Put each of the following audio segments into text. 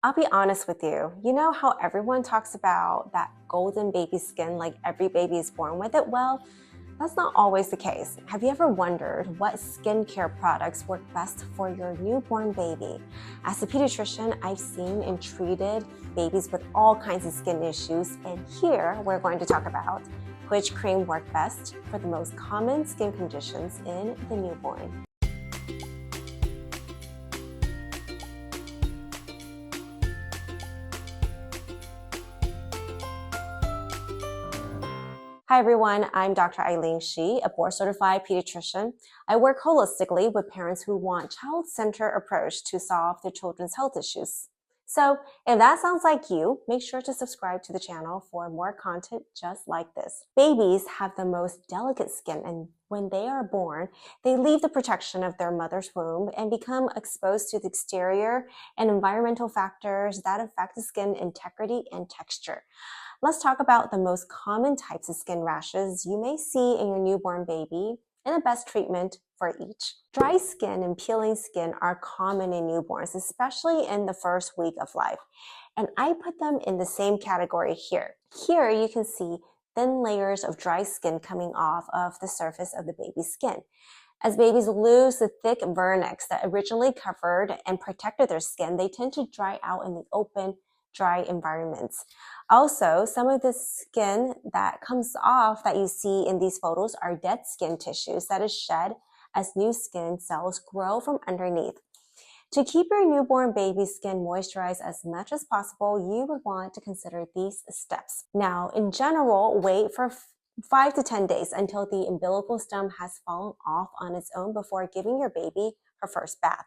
I'll be honest with you. You know how everyone talks about that golden baby skin, like every baby is born with it? Well, that's not always the case. Have you ever wondered what skincare products work best for your newborn baby? As a pediatrician, I've seen and treated babies with all kinds of skin issues, and here we're going to talk about which cream work best for the most common skin conditions in the newborn. Hi everyone, I'm Dr. Eileen Shi, a board-certified pediatrician. I work holistically with parents who want child-centered approach to solve their children's health issues. So if that sounds like you, make sure to subscribe to the channel for more content just like this. Babies have the most delicate skin, and when they are born, they leave the protection of their mother's womb and become exposed to the exterior and environmental factors that affect the skin integrity and texture. Let's talk about the most common types of skin rashes you may see in your newborn baby and the best treatment for each. Dry skin and peeling skin are common in newborns, especially in the first week of life. And I put them in the same category here. Here you can see thin layers of dry skin coming off of the surface of the baby's skin. As babies lose the thick vernix that originally covered and protected their skin, they tend to dry out in the open, dry environments. Also, some of the skin that comes off that you see in these photos are dead skin tissues that is shed as new skin cells grow from underneath. To keep your newborn baby's skin moisturized as much as possible, you would want to consider these steps. Now, in general, wait for 5 to 10 days until the umbilical stem has fallen off on its own before giving your baby her first bath.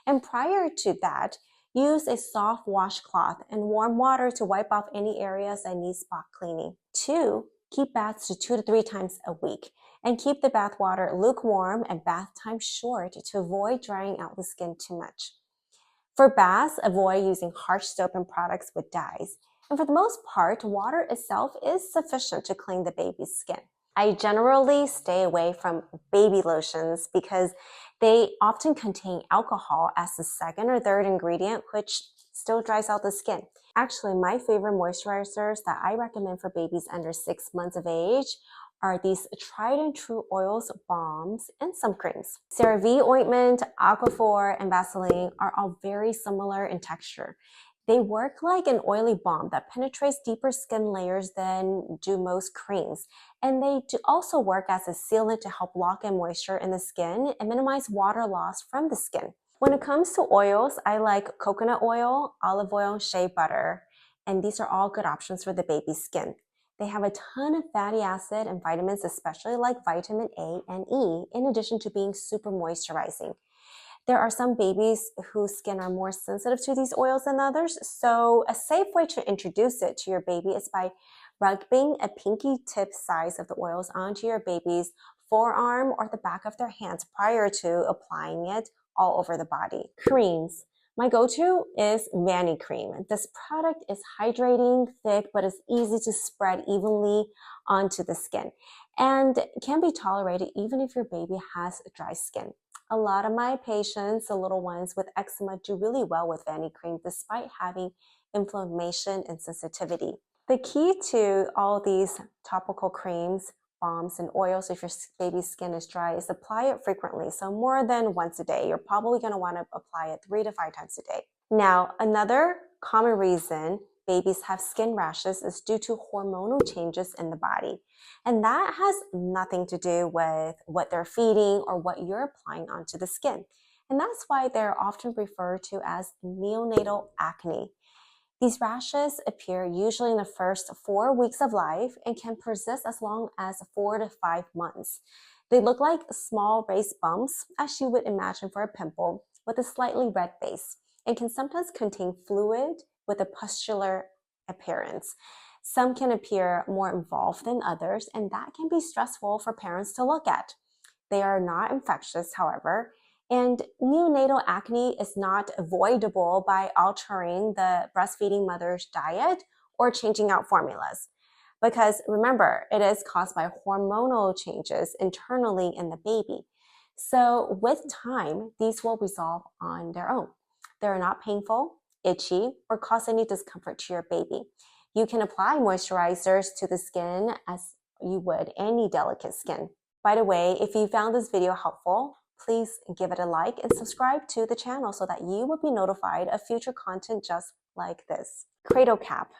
And prior to that, use a soft washcloth and warm water to wipe off any areas that need spot cleaning. 2, keep baths to 2 to 3 times a week and keep the bath water lukewarm and bath time short to avoid drying out the skin too much. For baths, avoid using harsh soap and products with dyes. And for the most part, water itself is sufficient to clean the baby's skin. I generally stay away from baby lotions because they often contain alcohol as the second or third ingredient, which still dries out the skin. Actually, my favorite moisturizers that I recommend for babies under 6 months of age are these tried and true oils, balms, and some creams. CeraVe ointment, Aquaphor, and Vaseline are all very similar in texture. They work like an oily balm that penetrates deeper skin layers than do most creams. And they do also work as a sealant to help lock in moisture in the skin and minimize water loss from the skin. When it comes to oils, I like coconut oil, olive oil, shea butter, and these are all good options for the baby's skin. They have a ton of fatty acid and vitamins, especially like vitamin A and E, in addition to being super moisturizing. There are some babies whose skin are more sensitive to these oils than others, so a safe way to introduce it to your baby is by rubbing a pinky tip size of the oils onto your baby's forearm or the back of their hands prior to applying it all over the body. Creams. My go-to is Vanny Cream. This product is hydrating, thick, but it's easy to spread evenly onto the skin and can be tolerated even if your baby has dry skin. A lot of my patients, the little ones with eczema, do really well with Vanny Cream despite having inflammation and sensitivity. The key to all these topical creams, balms, and oils if your baby's skin is dry is apply it frequently. So more than once a day. You're probably going to want to apply it 3 to 5 times a day. Now, another common reason babies have skin rashes is due to hormonal changes in the body. And that has nothing to do with what they're feeding or what you're applying onto the skin. And that's why they're often referred to as neonatal acne. These rashes appear usually in the first 4 weeks of life and can persist as long as 4 to 5 months. They look like small raised bumps, as you would imagine for a pimple, with a slightly red base, and can sometimes contain fluid with a pustular appearance. Some can appear more involved than others, and that can be stressful for parents to look at. They are not infectious, however, and neonatal acne is not avoidable by altering the breastfeeding mother's diet or changing out formulas. Because remember, it is caused by hormonal changes internally in the baby. So with time, these will resolve on their own. They're not painful. itchy, or cause any discomfort to your baby. You can apply moisturizers to the skin as you would any delicate skin. By the way, if you found this video helpful, please give it a like and subscribe to the channel so that you will be notified of future content just like this. Cradle cap.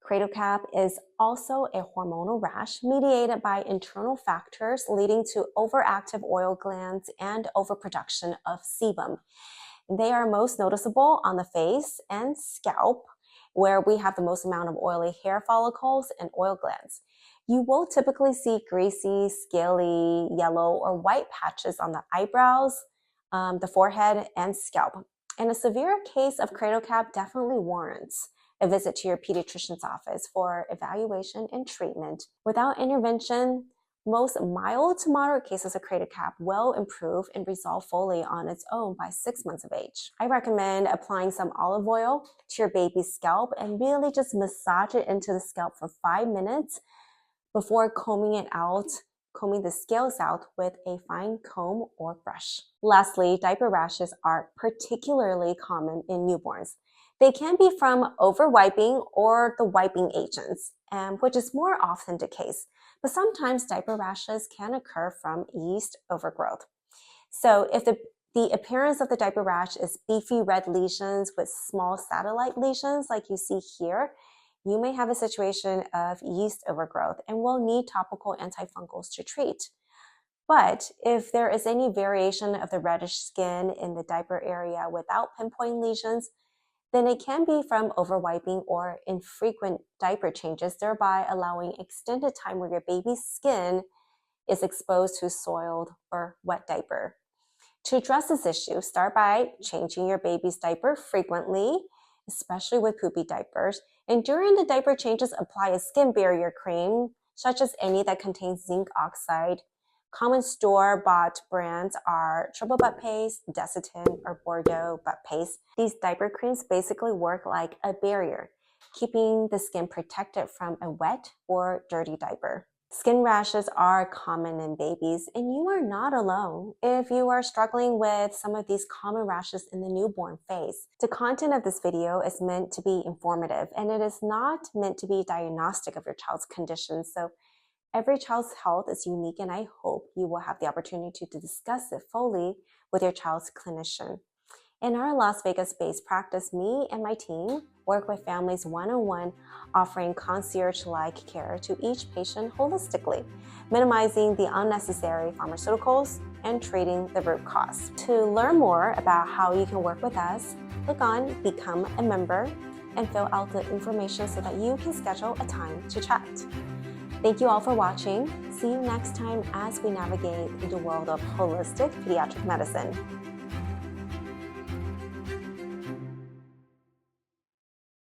Cradle cap is also a hormonal rash mediated by internal factors leading to overactive oil glands and overproduction of sebum. They are most noticeable on the face and scalp, where we have the most amount of oily hair follicles and oil glands. You will typically see greasy, scaly, yellow, or white patches on the eyebrows, the forehead, and scalp. And a severe case of cradle cap definitely warrants a visit to your pediatrician's office for evaluation and treatment. Without intervention, most mild to moderate cases of cradle cap will improve and resolve fully on its own by 6 months of age. I recommend applying some olive oil to your baby's scalp and really just massage it into the scalp for 5 minutes before combing the scales out with a fine comb or brush. Lastly, diaper rashes are particularly common in newborns. They can be from overwiping or the wiping agents, which is more often the case. But sometimes diaper rashes can occur from yeast overgrowth. So if the appearance of the diaper rash is beefy red lesions with small satellite lesions like you see here, you may have a situation of yeast overgrowth and will need topical antifungals to treat. But if there is any variation of the reddish skin in the diaper area without pinpoint lesions, then it can be from overwiping or infrequent diaper changes, thereby allowing extended time where your baby's skin is exposed to soiled or wet diaper. To address this issue, start by changing your baby's diaper frequently, especially with poopy diapers. And during the diaper changes, apply a skin barrier cream, such as any that contains zinc oxide. Common store-bought brands are Triple Butt Paste, Desitin, or Bordeaux Butt Paste. These diaper creams basically work like a barrier, keeping the skin protected from a wet or dirty diaper. Skin rashes are common in babies, and you are not alone if you are struggling with some of these common rashes in the newborn phase. The content of this video is meant to be informative, and it is not meant to be diagnostic of your child's condition. So every child's health is unique, and I hope you will have the opportunity to discuss it fully with your child's clinician. In our Las Vegas-based practice, me and my team work with families one-on-one, offering concierge-like care to each patient holistically, minimizing the unnecessary pharmaceuticals and treating the root cause. To learn more about how you can work with us, click on Become a Member and fill out the information so that you can schedule a time to chat. Thank you all for watching. See you next time as we navigate the world of holistic pediatric medicine.